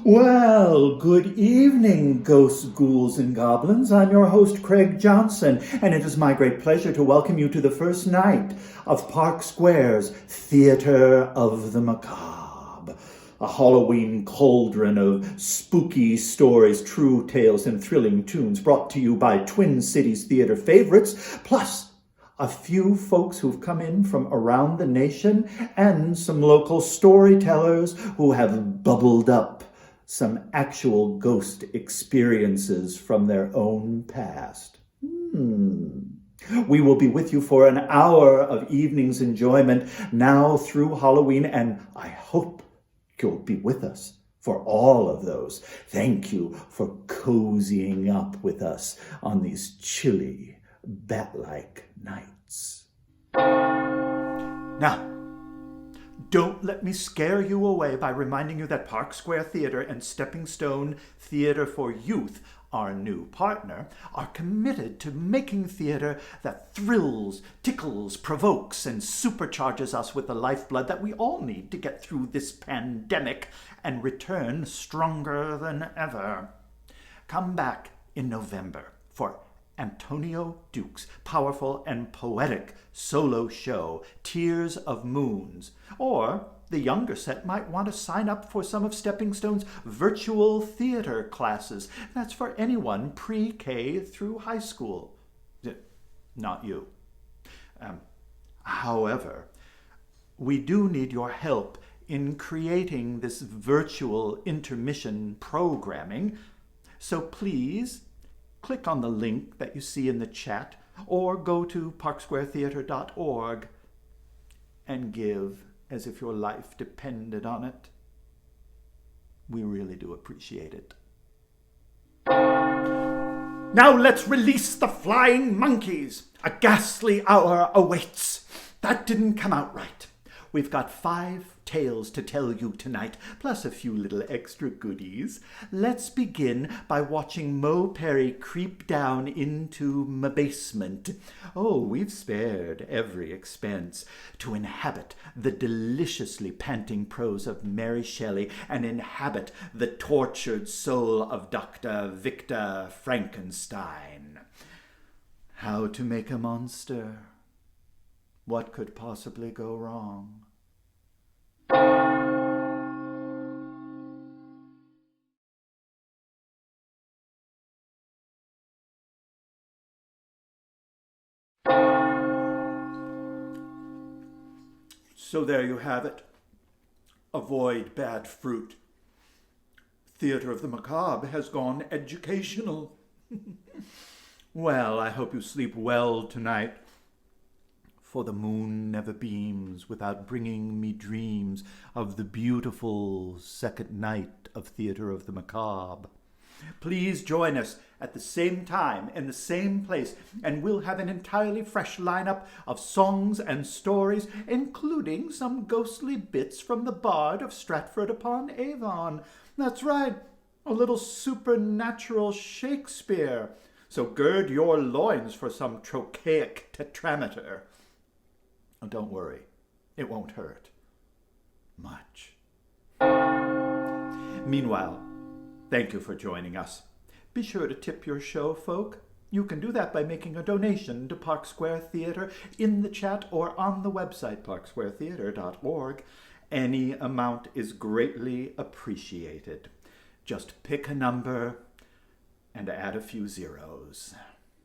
Well, good evening, ghosts, ghouls, and goblins. I'm your host, Craig Johnson, and it is my great pleasure to welcome you to the first night of Park Square's Theater of the Macabre, a Halloween cauldron of spooky stories, true tales, and thrilling tunes brought to you by Twin Cities theater favorites, plus a few folks who've come in from around the nation and some local storytellers who have bubbled up some actual ghost experiences from their own past. We will be with you for an hour of evening's enjoyment now through Halloween, and I hope you'll be with us for all of those. Thank you for cozying up with us on these chilly, bat-like nights. Now, don't let me scare you away by reminding you that Park Square Theater and Stepping Stone Theater for Youth, our new partner, are committed to making theater that thrills, tickles, provokes, and supercharges us with the lifeblood that we all need to get through this pandemic and return stronger than ever. Come back in November for Antonio Duke's powerful and poetic solo show, Tears of Moons. Or the younger set might want to sign up for some of Stepping Stone's virtual theater classes. That's for anyone pre-K through high school. Not you. However, we do need your help in creating this virtual intermission programming. So please click on the link that you see in the chat or go to parksquaretheater.org and give as if your life depended on it. We really do appreciate it. Now let's release the flying monkeys. A ghastly hour awaits. That didn't come out right. We've got 5 tales to tell you tonight, plus a few little extra goodies. Let's begin by watching Mo Perry creep down into my basement. Oh, we've spared every expense to inhabit the deliciously panting prose of Mary Shelley and inhabit the tortured soul of Dr. Victor Frankenstein. How to make a monster? What could possibly go wrong? So there you have it. Avoid bad fruit. Theater of the Macabre has gone educational. Well, I hope you sleep well tonight. For the moon never beams without bringing me dreams of the beautiful second night of Theater of the Macabre. Please join us at the same time in the same place, and we'll have an entirely fresh lineup of songs and stories, including some ghostly bits from the Bard of Stratford-upon-Avon. That's right, a little supernatural Shakespeare. So gird your loins for some trochaic tetrameter. Oh, don't worry, it won't hurt much. Meanwhile, thank you for joining us. Be sure to tip your show folk. You can do that by making a donation to Park Square Theater in the chat or on the website parksquaretheater.org. Any amount is greatly appreciated. Just pick a number and add a few zeros.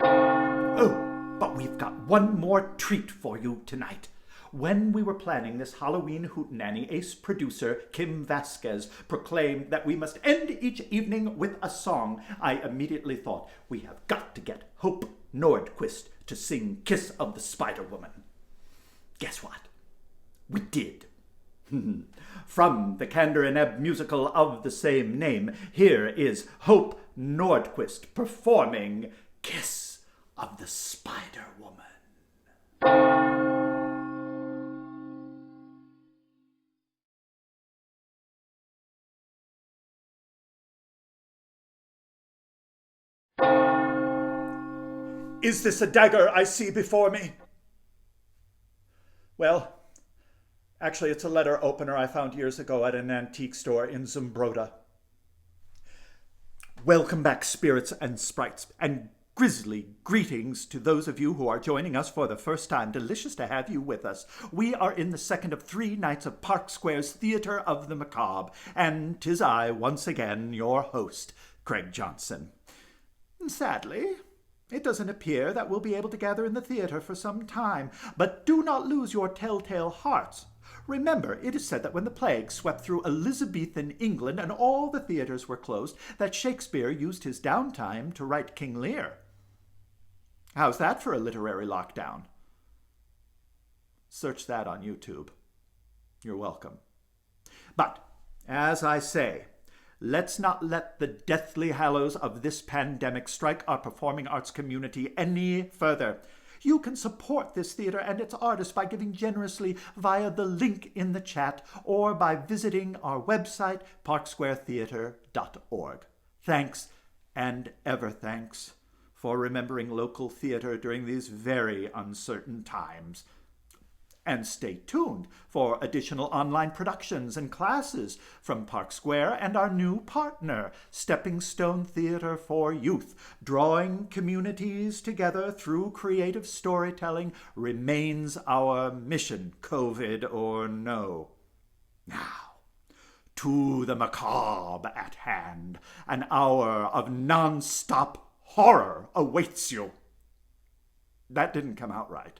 Oh, but we've got one more treat for you tonight. When we were planning this Halloween hootenanny, ace producer Kim Vasquez proclaimed that we must end each evening with a song. I immediately thought, we have got to get Hope Nordquist to sing Kiss of the Spider-Woman. Guess what? We did. From the Candor and Ebb musical of the same name, here is Hope Nordquist performing Kiss of the Spider-Woman. Is this a dagger I see before me? Well, actually, it's a letter opener I found years ago at an antique store in Zumbrota. Welcome back, spirits and sprites, and grisly greetings to those of you who are joining us for the first time. Delicious to have you with us. We are in the second of 3 nights of Park Square's Theater of the Macabre, and 'tis I, once again, your host, Craig Johnson. Sadly, it doesn't appear that we'll be able to gather in the theater for some time, but do not lose your telltale hearts. Remember, it is said that when the plague swept through Elizabethan England and all the theaters were closed, that Shakespeare used his downtime to write King Lear. How's that for a literary lockdown? Search that on YouTube. You're welcome. But, as I say, let's not let the deathly hallows of this pandemic strike our performing arts community any further. You can support this theater and its artists by giving generously via the link in the chat or by visiting our website, parksquaretheater.org. Thanks, and ever thanks, for remembering local theater during these very uncertain times. And stay tuned for additional online productions and classes from Park Square and our new partner, Stepping Stone Theater for Youth. Drawing communities together through creative storytelling remains our mission, COVID or no. Now, to the macabre at hand. An hour of non-stop horror awaits you. That didn't come out right.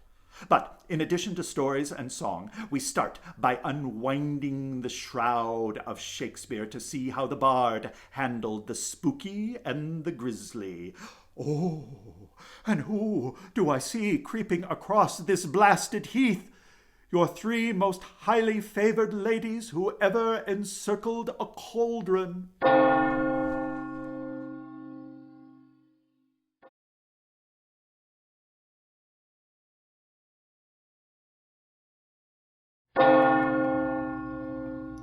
But in addition to stories and song, we start by unwinding the shroud of Shakespeare to see how the bard handled the spooky and the grisly. Oh, and who do I see creeping across this blasted heath? Your 3 most highly favored ladies who ever encircled a cauldron.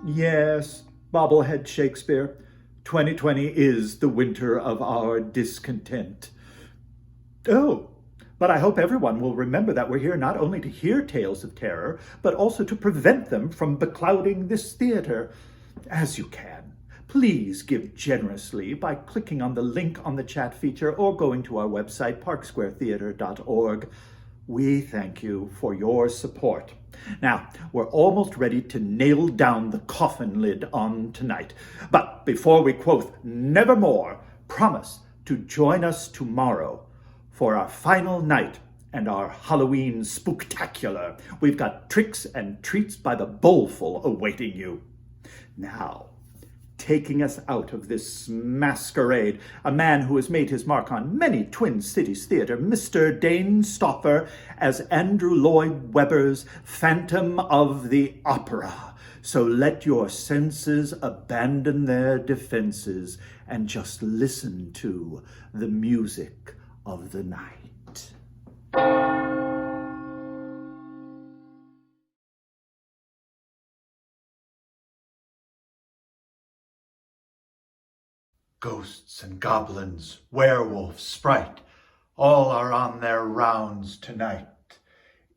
Yes, bobblehead Shakespeare, 2020 is the winter of our discontent. Oh, but I hope everyone will remember that we're here not only to hear tales of terror, but also to prevent them from beclouding this theater. As you can, please give generously by clicking on the link on the chat feature or going to our website, parksquaretheater.org. We thank you for your support. Now, we're almost ready to nail down the coffin lid on tonight. But before we quote nevermore, promise to join us tomorrow for our final night and our Halloween spooktacular. We've got tricks and treats by the bowlful awaiting you. Now, taking us out of this masquerade, a man who has made his mark on many Twin Cities theater, Mr. Dane Stoffer, as Andrew Lloyd Webber's Phantom of the Opera. So let your senses abandon their defenses and just listen to the music of the night. Ghosts and goblins, werewolf, sprite, all are on their rounds tonight.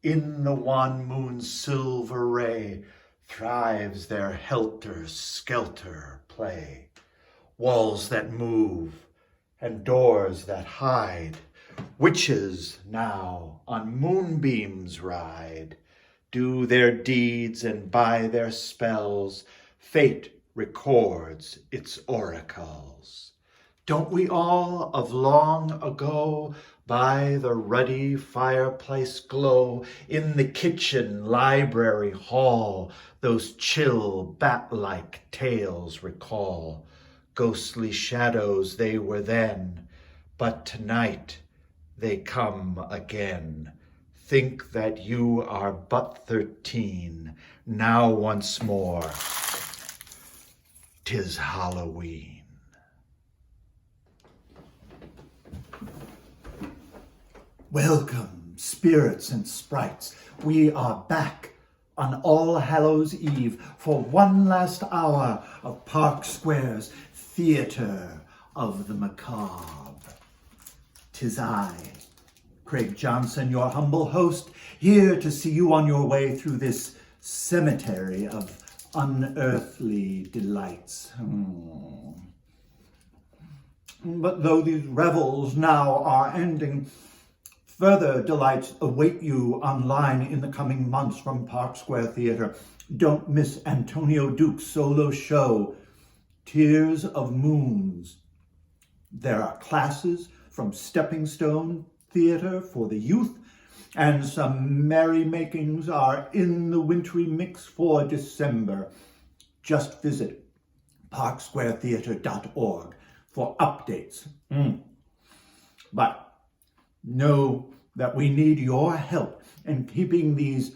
In the wan moon's silver ray thrives their helter-skelter play. Walls that move and doors that hide, witches now on moonbeams ride, do their deeds and by their spells fate records its oracles. Don't we all of long ago by the ruddy fireplace glow in the kitchen library hall those chill bat-like tales recall? Ghostly shadows they were then, but tonight they come again. Think that you are but 13, now once more 'tis Halloween. Welcome, spirits and sprites. We are back on All Hallows Eve for one last hour of Park Square's Theater of the Macabre. 'Tis I, Craig Johnson, your humble host, here to see you on your way through this cemetery of unearthly delights. But though these revels now are ending, further delights await you online in the coming months from Park Square Theatre. Don't miss Antonio Duke's solo show, Tears of Moons. There are classes from Stepping Stone Theatre for the youth, and some merrymakings are in the wintry mix for December. Just visit parksquaretheatre.org for updates. But know that we need your help in keeping these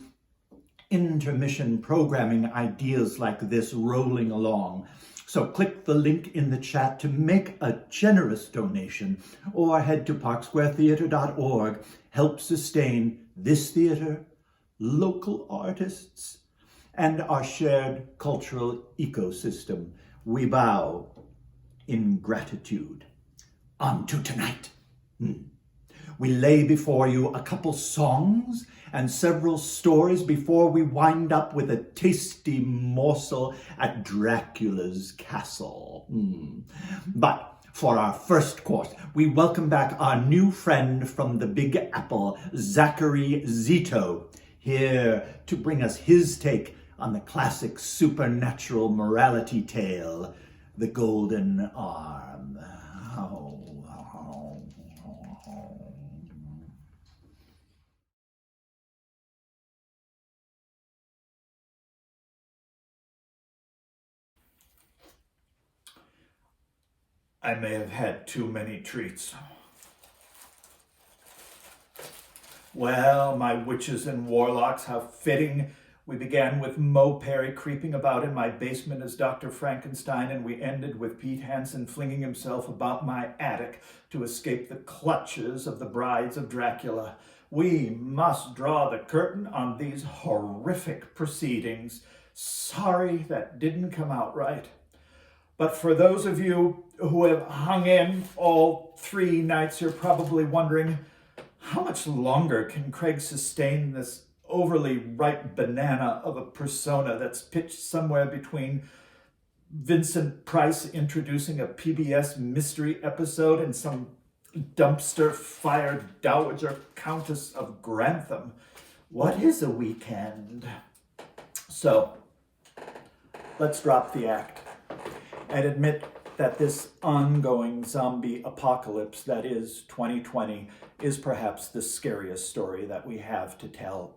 intermission programming ideas like this rolling along. So click the link in the chat to make a generous donation, or head to parksquaretheatre.org. Help sustain this theater, local artists, and our shared cultural ecosystem. We bow in gratitude. On to tonight. We lay before you a couple songs and several stories before we wind up with a tasty morsel at Dracula's castle. But for our first course, we welcome back our new friend from the Big Apple, Zachary Zito, here to bring us his take on the classic supernatural morality tale, The Golden Arm. I may have had too many treats. Well, my witches and warlocks, how fitting. We began with Mo Perry creeping about in my basement as Dr. Frankenstein, and we ended with Pete Hansen flinging himself about my attic to escape the clutches of the brides of Dracula. We must draw the curtain on these horrific proceedings. Sorry that didn't come out right. But for those of you who have hung in all 3 nights, you're probably wondering, how much longer can Craig sustain this overly ripe banana of a persona that's pitched somewhere between Vincent Price introducing a PBS mystery episode and some dumpster-fired Dowager Countess of Grantham? What is a weekend? So, let's drop the act and admit that this ongoing zombie apocalypse that is 2020 is perhaps the scariest story that we have to tell.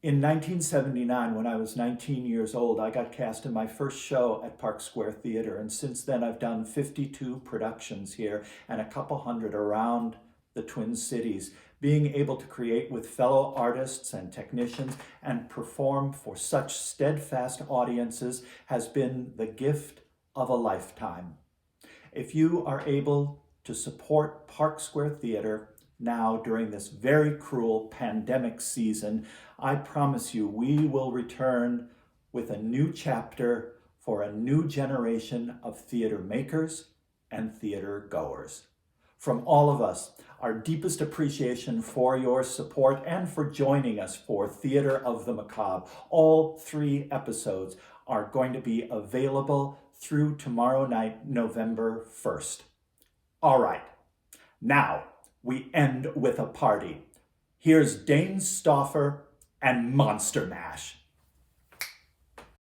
In 1979, when I was 19 years old, I got cast in my first show at Park Square Theatre, and since then I've done 52 productions here and a couple hundred around the Twin Cities. Being able to create with fellow artists and technicians and perform for such steadfast audiences has been the gift of a lifetime. If you are able to support Park Square Theatre now during this very cruel pandemic season, I promise you we will return with a new chapter for a new generation of theater makers and theater goers. From all of us, our deepest appreciation for your support and for joining us for Theater of the Macabre. All 3 episodes are going to be available through tomorrow night, November 1st. All right, now we end with a party. Here's Dane Stauffer and Monster Mash.